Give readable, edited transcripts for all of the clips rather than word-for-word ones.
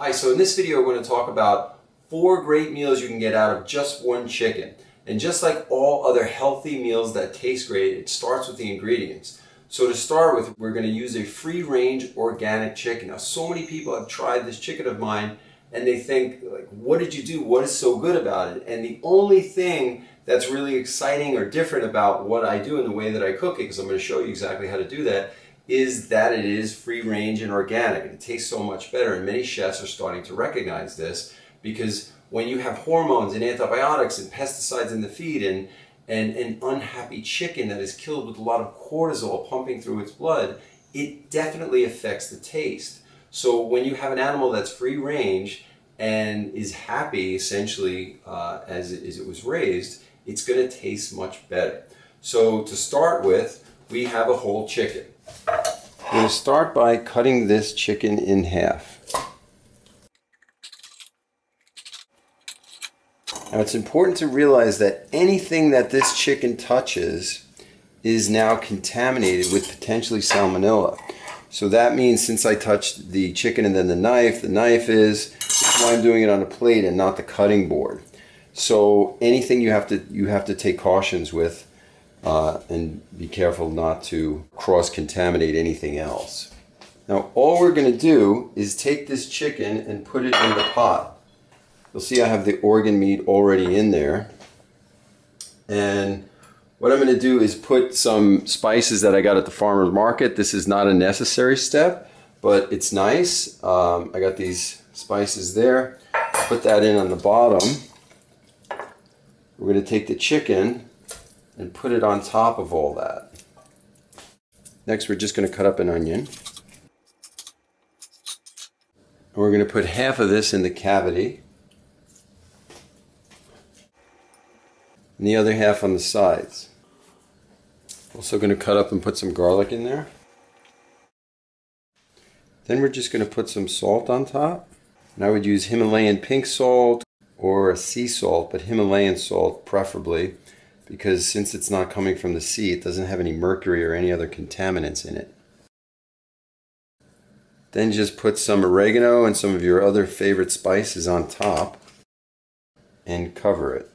Hi, so in this video we're going to talk about 4 great meals you can get out of just one chicken. And just like all other healthy meals that taste great, it starts with the ingredients. So to start with, we're going to use a free-range organic chicken. Now, so many people have tried this chicken of mine and they think, like, what did you do? What is so good about it? And the only thing that's really exciting or different about what I do and the way that I cook it, because I'm going to show you exactly how to do that, is that it is free range and organic, and it tastes so much better. And many chefs are starting to recognize this, because when you have hormones and antibiotics and pesticides in the feed and an unhappy chicken that is killed with a lot of cortisol pumping through its blood, it definitely affects the taste. So when you have an animal that's free range and is happy essentially as it was raised, it's going to taste much better. So to start with, we have a whole chicken. I'm going to start by cutting this chicken in half. Now, it's important to realize that anything that this chicken touches is now contaminated with potentially salmonella. So that means, since I touched the chicken and then the knife that's why I'm doing it on a plate and not the cutting board. So anything you have to take cautions with. And be careful not to cross-contaminate anything else. Now, all we're going to do is take this chicken and put it in the pot. You'll see I have the organ meat already in there. And what I'm going to do is put some spices that I got at the farmer's market. This is not a necessary step, but it's nice. I got these spices there. Put that in on the bottom. We're going to take the chicken and put it on top of all that. Next, we're just going to cut up an onion. And we're going to put half of this in the cavity and the other half on the sides. Also going to cut up and put some garlic in there. Then we're just going to put some salt on top. And I would use Himalayan pink salt or sea salt, but Himalayan salt preferably, because since it's not coming from the sea, it doesn't have any mercury or any other contaminants in it. Then just put some oregano and some of your other favorite spices on top and cover it.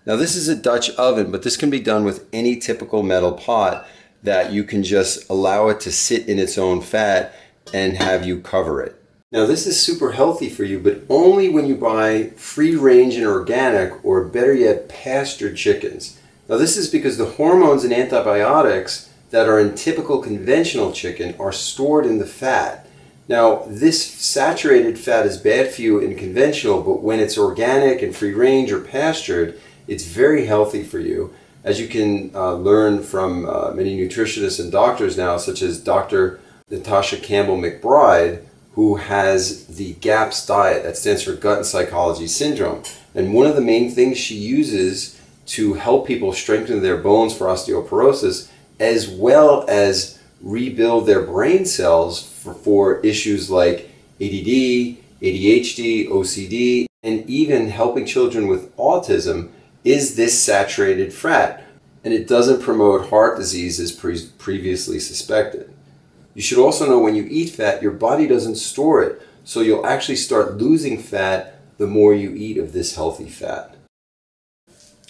Now, this is a Dutch oven, but this can be done with any typical metal pot that you can just allow it to sit in its own fat and have you cover it. Now, this is super healthy for you, but only when you buy free range and organic, or better yet, pastured chickens. Now, this is because the hormones and antibiotics that are in typical conventional chicken are stored in the fat. Now, this saturated fat is bad for you in conventional, but when it's organic and free range or pastured, it's very healthy for you. As you can learn from many nutritionists and doctors now, such as Dr. Natasha Campbell McBride, who has the GAPS diet, that stands for Gut and Psychology Syndrome. And one of the main things she uses to help people strengthen their bones for osteoporosis, as well as rebuild their brain cells for issues like ADD, ADHD, OCD, and even helping children with autism, is this saturated fat. And it doesn't promote heart disease as previously suspected. You should also know, when you eat fat, your body doesn't store it. So you'll actually start losing fat the more you eat of this healthy fat.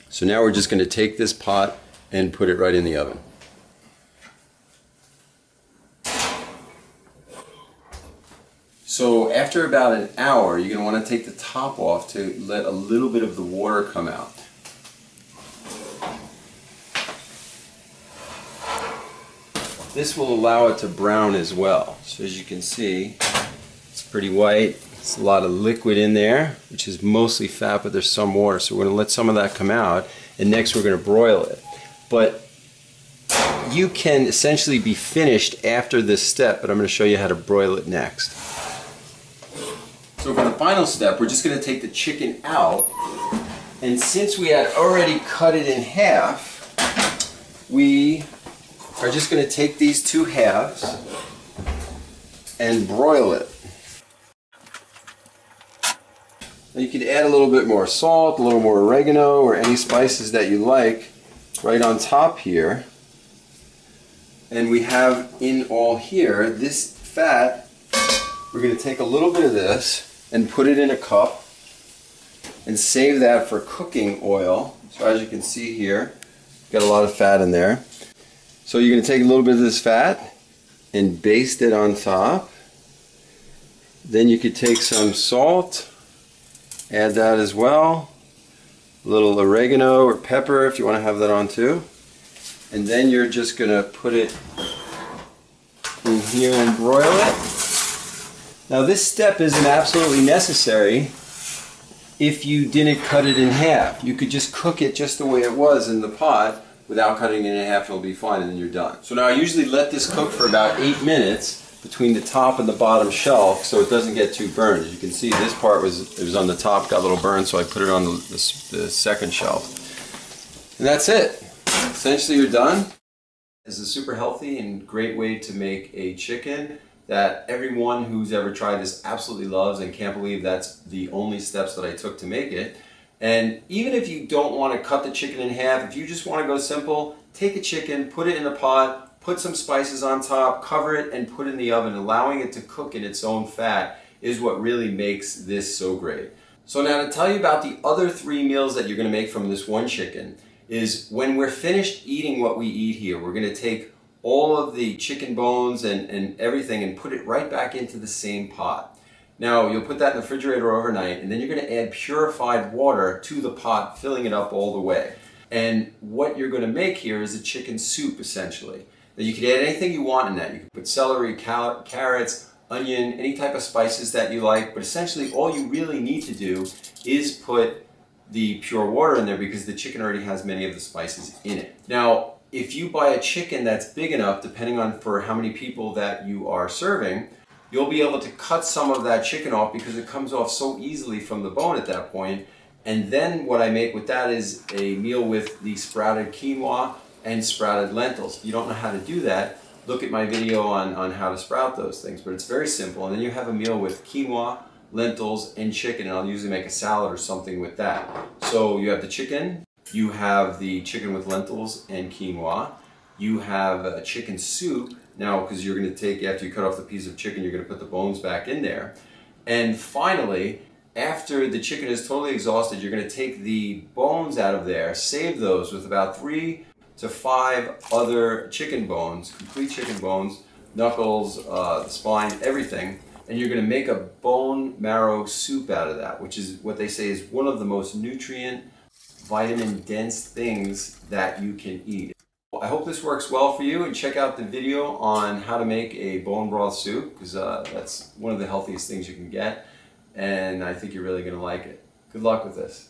So now we're just going to take this pot and put it right in the oven. So after about an hour, you're going to want to take the top off to let a little bit of the water come out. This will allow it to brown as well. So as you can see, it's pretty white. It's a lot of liquid in there, which is mostly fat, but there's some water. So we're going to let some of that come out, and next we're going to broil it. But you can essentially be finished after this step, but I'm going to show you how to broil it next. So for the final step, we're just going to take the chicken out, and since we had already cut it in half, we are just going to take these two halves and broil it. Now you can add a little bit more salt, a little more oregano, or any spices that you like right on top here. And we have in all here this fat we're going to take a little bit of this and put it in a cup and save that for cooking oil. So as you can see here, got a lot of fat in there. So you're going to take a little bit of this fat and baste it on top. Then you could take some salt, add that as well. A little oregano or pepper if you want to have that on too. And then you're just going to put it in here and broil it. Now this step isn't absolutely necessary if you didn't cut it in half. You could just cook it just the way it was in the pot without cutting it in half, and it'll be fine, and then you're done. So now I usually let this cook for about 8 minutes between the top and the bottom shelf so it doesn't get too burned. As you can see, this part was on the top, got a little burned, so I put it on the second shelf. And that's it. Essentially you're done. This is a super healthy and great way to make a chicken that everyone who's ever tried this absolutely loves and can't believe that's the only steps that I took to make it. And even if you don't want to cut the chicken in half, if you just want to go simple, take a chicken, put it in a pot, put some spices on top, cover it, and put it in the oven. Allowing it to cook in its own fat is what really makes this so great. So now to tell you about the other 3 meals that you're going to make from this one chicken is when we're finished eating what we eat here, we're going to take all of the chicken bones and everything and put it right back into the same pot. Now you'll put that in the refrigerator overnight, and then you're going to add purified water to the pot, filling it up all the way. And what you're going to make here is a chicken soup essentially. Now you can add anything you want in that. You can put celery, carrots, onion, any type of spices that you like, but essentially all you really need to do is put the pure water in there because the chicken already has many of the spices in it. Now if you buy a chicken that's big enough, depending on for how many people that you are serving, you'll be able to cut some of that chicken off because it comes off so easily from the bone at that point. And then what I make with that is a meal with the sprouted quinoa and sprouted lentils. If you don't know how to do that, look at my video on how to sprout those things, but it's very simple. And then you have a meal with quinoa, lentils, and chicken, and I'll usually make a salad or something with that. So you have the chicken, you have the chicken with lentils and quinoa, you have a chicken soup. Now, because you're going to take, after you cut off the piece of chicken, you're going to put the bones back in there. And finally, after the chicken is totally exhausted, you're going to take the bones out of there, save those with about 3 to 5 other chicken bones, complete chicken bones, knuckles, the spine, everything. And you're going to make a bone marrow soup out of that, which is what they say is one of the most nutrient, vitamin-dense things that you can eat. I hope this works well for you, and check out the video on how to make a bone broth soup because that's one of the healthiest things you can get, and I think you're really going to like it. Good luck with this.